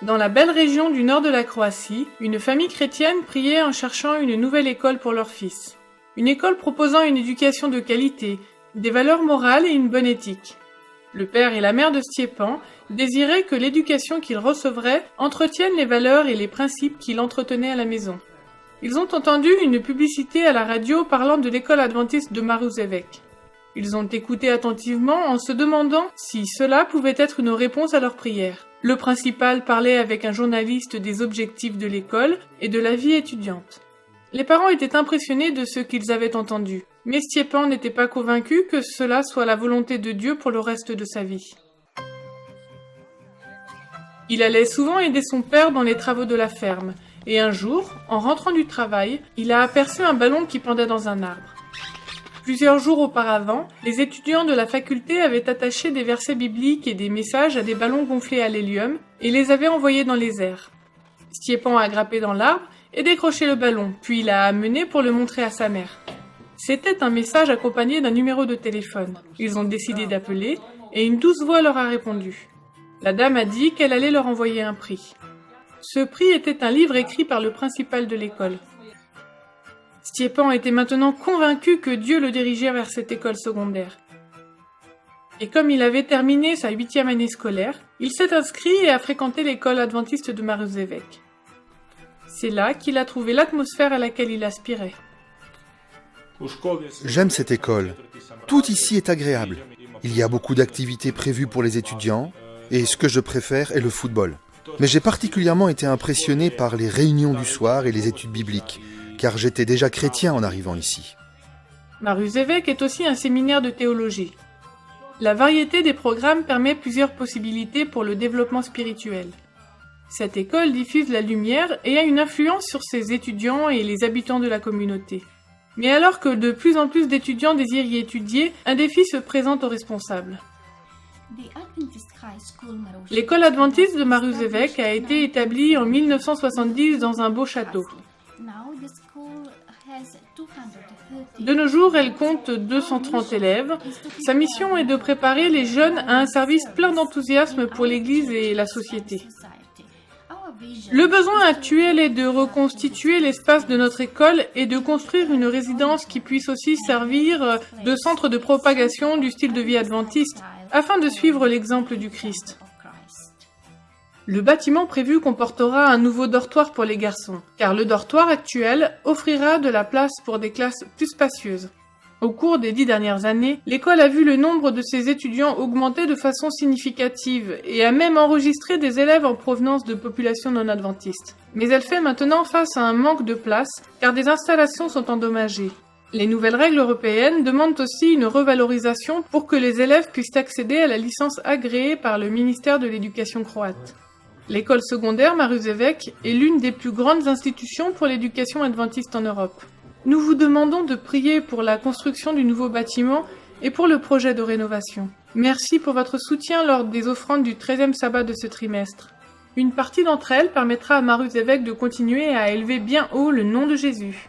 Dans la belle région du nord de la Croatie, une famille chrétienne priait en cherchant une nouvelle école pour leur fils. Une école proposant une éducation de qualité, des valeurs morales et une bonne éthique. Le père et la mère de Stjepan désiraient que l'éducation qu'il recevrait entretienne les valeurs et les principes qu'il entretenait à la maison. Ils ont entendu une publicité à la radio parlant de l'école adventiste de Maruševec. Ils ont écouté attentivement en se demandant si cela pouvait être une réponse à leur prière. Le principal parlait avec un journaliste des objectifs de l'école et de la vie étudiante. Les parents étaient impressionnés de ce qu'ils avaient entendu, mais Stjepan n'était pas convaincu que cela soit la volonté de Dieu pour le reste de sa vie. Il allait souvent aider son père dans les travaux de la ferme, et un jour, en rentrant du travail, il a aperçu un ballon qui pendait dans un arbre. Plusieurs jours auparavant, les étudiants de la faculté avaient attaché des versets bibliques et des messages à des ballons gonflés à l'hélium et les avaient envoyés dans les airs. Stjepan a grimpé dans l'arbre et décroché le ballon, puis l'a amené pour le montrer à sa mère. C'était un message accompagné d'un numéro de téléphone. Ils ont décidé d'appeler et une douce voix leur a répondu. La dame a dit qu'elle allait leur envoyer un prix. Ce prix était un livre écrit par le principal de l'école. Stjepan était maintenant convaincu que Dieu le dirigeait vers cette école secondaire. Et comme il avait terminé sa 8e année scolaire, il s'est inscrit et a fréquenté l'école adventiste de Maruševec. C'est là qu'il a trouvé l'atmosphère à laquelle il aspirait. J'aime cette école. Tout ici est agréable. Il y a beaucoup d'activités prévues pour les étudiants, et ce que je préfère est le football. Mais j'ai particulièrement été impressionné par les réunions du soir et les études bibliques, car j'étais déjà chrétien en arrivant ici. Maruševec est aussi un séminaire de théologie. La variété des programmes permet plusieurs possibilités pour le développement spirituel. Cette école diffuse la lumière et a une influence sur ses étudiants et les habitants de la communauté. Mais alors que de plus en plus d'étudiants désirent y étudier, un défi se présente aux responsables. L'école adventiste de Maruševec a été établie en 1970 dans un beau château. De nos jours, elle compte 230 élèves. Sa mission est de préparer les jeunes à un service plein d'enthousiasme pour l'Église et la société. Le besoin actuel est de reconstituer l'espace de notre école et de construire une résidence qui puisse aussi servir de centre de propagation du style de vie adventiste, afin de suivre l'exemple du Christ. Le bâtiment prévu comportera un nouveau dortoir pour les garçons, car le dortoir actuel offrira de la place pour des classes plus spacieuses. Au cours des 10 dernières années, l'école a vu le nombre de ses étudiants augmenter de façon significative et a même enregistré des élèves en provenance de populations non adventistes. Mais elle fait maintenant face à un manque de place, car des installations sont endommagées. Les nouvelles règles européennes demandent aussi une revalorisation pour que les élèves puissent accéder à la licence agréée par le ministère de l'Éducation croate. L'école secondaire Maruševec est l'une des plus grandes institutions pour l'éducation adventiste en Europe. Nous vous demandons de prier pour la construction du nouveau bâtiment et pour le projet de rénovation. Merci pour votre soutien lors des offrandes du 13e sabbat de ce trimestre. Une partie d'entre elles permettra à Maruševec de continuer à élever bien haut le nom de Jésus.